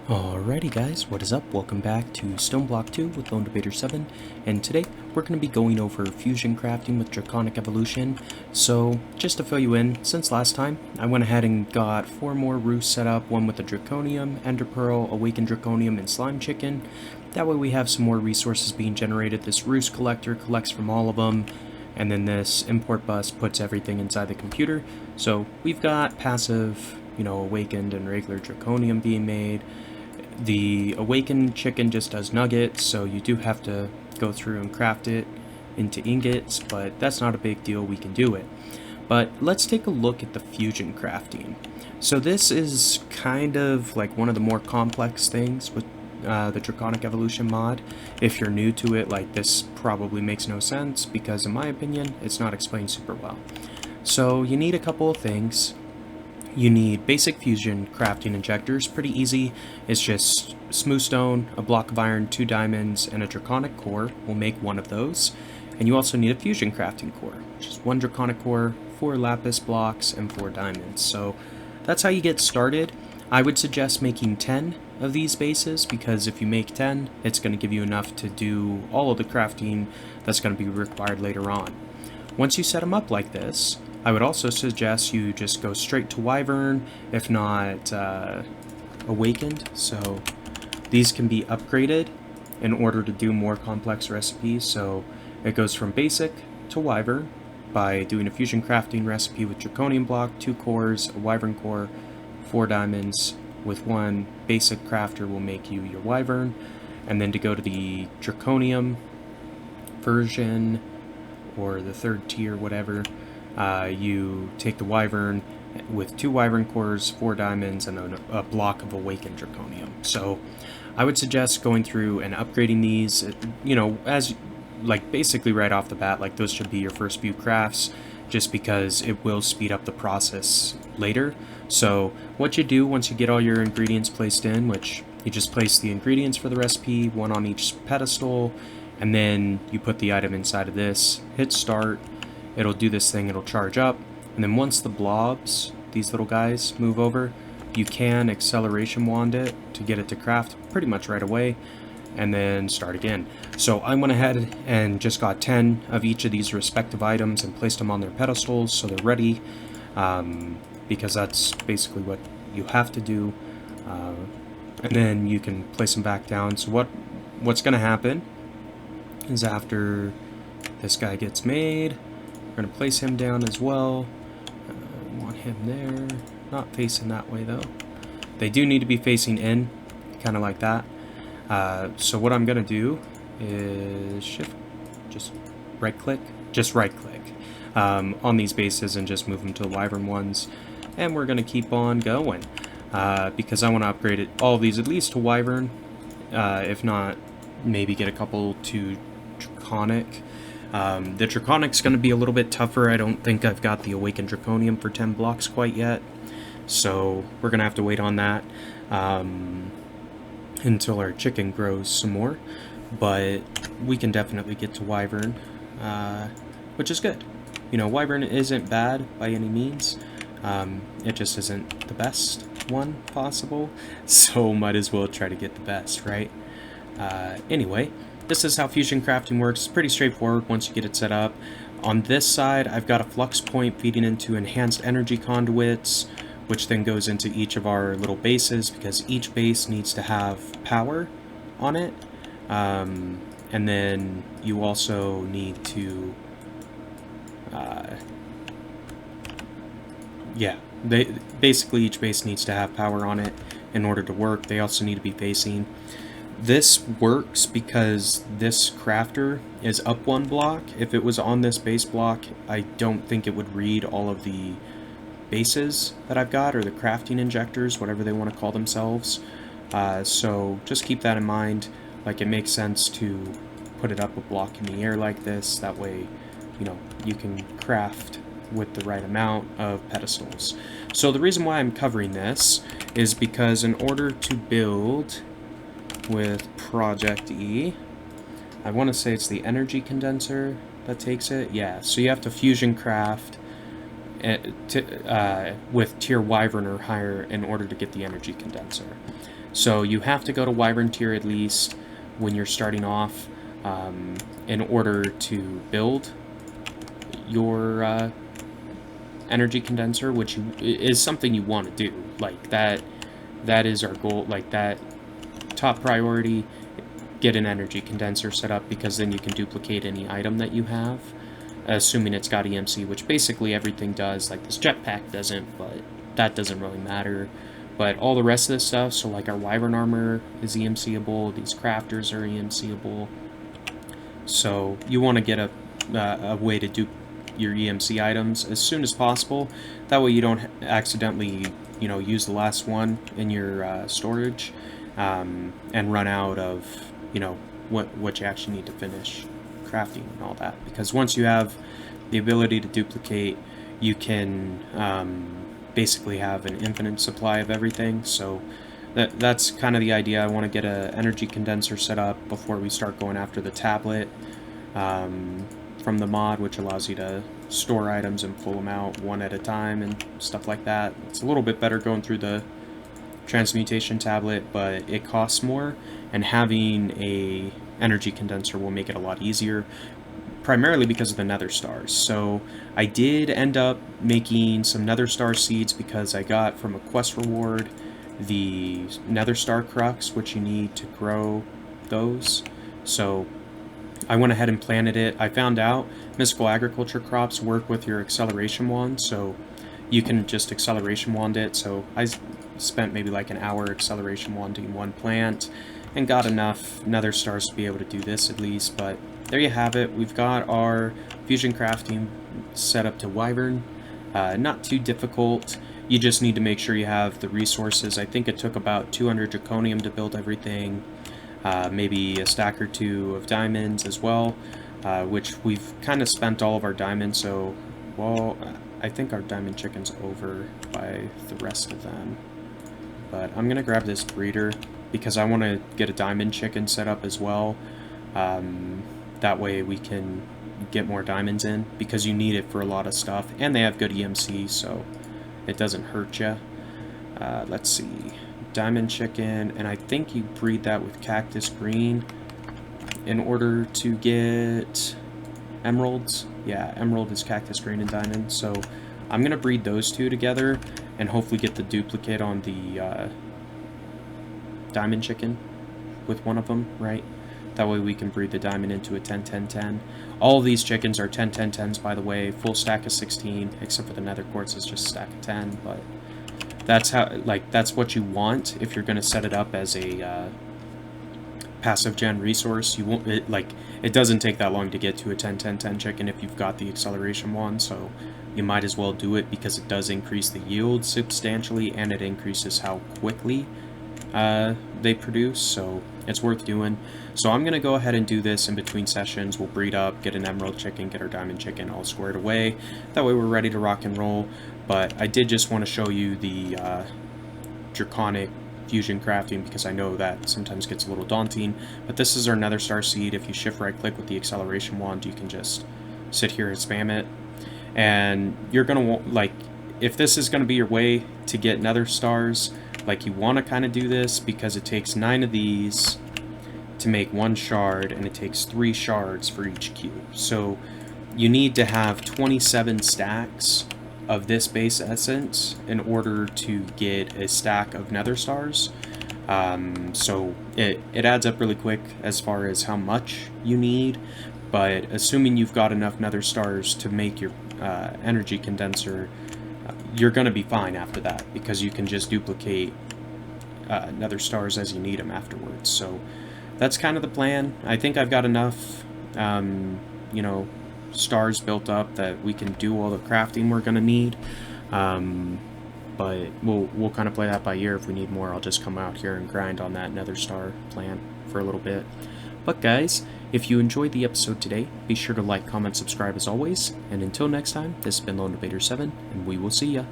Alrighty guys, what is up? Welcome back to Stoneblock 2 with LD7, and today we're going to be going over fusion crafting with Draconic Evolution. So, just to fill you in, since last time, I went ahead and got 4 more roofs set up, one with a Draconium, Ender Pearl, Awakened Draconium, and Slime Chicken. That way we have some more resources being generated. This roost collector collects from all of them, and then this import bus puts everything inside the computer. So, we've got passive, Awakened and regular Draconium being made. The awakened chicken just does nuggets, so you do have to go through and craft it into ingots, but that's not a big deal, we can do it. But let's take a look at the fusion crafting. So this is kind of like one of the more complex things with the Draconic Evolution mod. If you're new to it, like, this probably makes no sense because in my opinion it's not explained super well. So you need a couple of things. You need basic fusion crafting injectors, pretty easy. It's just smooth stone, a block of iron, 2 diamonds, and a draconic core. We'll make one of those. And you also need a fusion crafting core, which is 1 draconic core, 4 lapis blocks, and 4 diamonds. So that's how you get started. I would suggest making 10 of these bases, because if you make 10, it's going to give you enough to do all of the crafting that's going to be required later on. Once you set them up like this, I would also suggest you just go straight to Wyvern, if not Awakened. So these can be upgraded in order to do more complex recipes. So it goes from basic to Wyvern by doing a fusion crafting recipe with Draconium block, 2 cores, a Wyvern core, 4 diamonds. With 1 basic crafter will make you your Wyvern. And then to go to the Draconium version, or the 3rd tier, whatever, you take the Wyvern with 2 Wyvern cores, 4 diamonds, and a block of Awakened Draconium. So I would suggest going through and upgrading these, as like basically right off the bat. Like, those should be your first few crafts, just because it will speed up the process later. So what you do once you get all your ingredients placed in, which you just place the ingredients for the recipe, 1 on each pedestal, and then you put the item inside of this, hit start. It'll do this thing, it'll charge up, and then once the blobs, these little guys, move over, you can acceleration wand it to get it to craft pretty much right away, and then start again. So I went ahead and just got 10 of each of these respective items and placed them on their pedestals so they're ready, because that's basically what you have to do, and then you can place them back down. So what's going to happen is, after this guy gets made, we're going to place him down as well. Want him there, not facing that way though. They do need to be facing in, kind of like that. So what I'm going to do is just right click on these bases and just move them to the Wyvern ones. And we're going to keep on going, because I want to upgrade all of these at least to Wyvern, if not maybe get a couple to Draconic. The Draconic's going to be a little bit tougher. I don't think I've got the Awakened Draconium for 10 blocks quite yet, so we're going to have to wait on that until our chicken grows some more. But we can definitely get to Wyvern, which is good. Wyvern isn't bad by any means. It just isn't the best one possible, so might as well try to get the best, right? Anyway, this is how fusion crafting works. It's pretty straightforward once you get it set up. On this side, I've got a flux point feeding into enhanced energy conduits, which then goes into each of our little bases, because each base needs to have power on it. And then you also need to, basically each base needs to have power on it in order to work. They also need to be facing. This works because this crafter is up 1 block. If it was on this base block, I don't think it would read all of the bases that I've got, or the crafting injectors, whatever they want to call themselves. So just keep that in mind. Like, it makes sense to put it up a block in the air like this. That way, you can craft with the right amount of pedestals. So the reason why I'm covering this is because in order to build with Project E, I want to say it's the energy condenser that takes it. Yeah, so you have to fusion craft with tier Wyvern or higher in order to get the energy condenser. So you have to go to Wyvern tier at least when you're starting off in order to build your energy condenser, which is something you want to do. Like that is our goal. Like that top priority, get an energy condenser set up, because then you can duplicate any item that you have, assuming it's got EMC, which basically everything does. Like this jetpack doesn't, but that doesn't really matter. But all the rest of this stuff, so like our Wyvern armor is EMCable, these crafters are EMCable. So you want to get a way to dupe your EMC items as soon as possible. That way you don't accidentally, use the last one in your storage and run out of, what you actually need to finish crafting and all that. Because once you have the ability to duplicate, you can basically have an infinite supply of everything. So that's kind of the idea. I want to get an energy condenser set up before we start going after the tablet from the mod, which allows you to store items and pull them out one at a time and stuff like that. It's a little bit better going through the transmutation tablet, but it costs more, and having a energy condenser will make it a lot easier, primarily because of the nether stars. So I did end up making some nether star seeds because I got from a quest reward the nether star crux, which you need to grow those. So I went ahead and planted it. I found out mystical agriculture crops work with your acceleration wand, so you can just acceleration wand it. So I spent maybe like an hour acceleration wanding one plant and got enough nether stars to be able to do this at least. But there you have it. We've got our fusion crafting set up to Wyvern. Not too difficult. You just need to make sure you have the resources. I think it took about 200 draconium to build everything. Maybe a stack or two of diamonds as well, which we've kind of spent all of our diamonds. So, well, I think our diamond chicken's over by the rest of them. But I'm going to grab this breeder because I want to get a diamond chicken set up as well. That way we can get more diamonds in, because you need it for a lot of stuff. And they have good EMC, so it doesn't hurt you. Let's see. Diamond chicken, and I think you breed that with cactus green in order to get emeralds. Yeah, emerald is cactus green and diamond. So I'm going to breed those two together and hopefully get the duplicate on the diamond chicken with one of them, right? That way we can breed the diamond into a 10-10-10. All of these chickens are 10-10-10s, by the way. Full stack of 16, except for the nether quartz is just a stack of 10, but that's how, that's what you want if you're going to set it up as a passive gen resource. You won't, it doesn't take that long to get to a 10-10-10 chicken if you've got the acceleration wand, so you might as well do it, because it does increase the yield substantially, and it increases how quickly they produce, so it's worth doing. So I'm going to go ahead and do this in between sessions. We'll breed up, get an emerald chicken, get our diamond chicken all squared away. That way we're ready to rock and roll. But I did just want to show you the Draconic fusion crafting, because I know that sometimes gets a little daunting. But this is our nether star seed. If you shift right click with the acceleration wand, you can just sit here and spam it. And you're going to want, if this is going to be your way to get nether stars, you want to kind of do this, because it takes 9 of these to make 1 shard, and it takes 3 shards for each cube. So you need to have 27 stacks of this base essence in order to get a stack of nether stars. So it adds up really quick as far as how much you need, but assuming you've got enough nether stars to make your energy condenser, you're going to be fine after that, because you can just duplicate nether stars as you need them afterwards. So that's kind of the plan. I think I've got enough stars built up that we can do all the crafting we're going to need, but we'll kind of play that by ear. If we need more, I'll just come out here and grind on that nether star plan for a little bit. But guys, if you enjoyed the episode today, be sure to like, comment, subscribe as always, and until next time, this has been LD7, and we will see ya.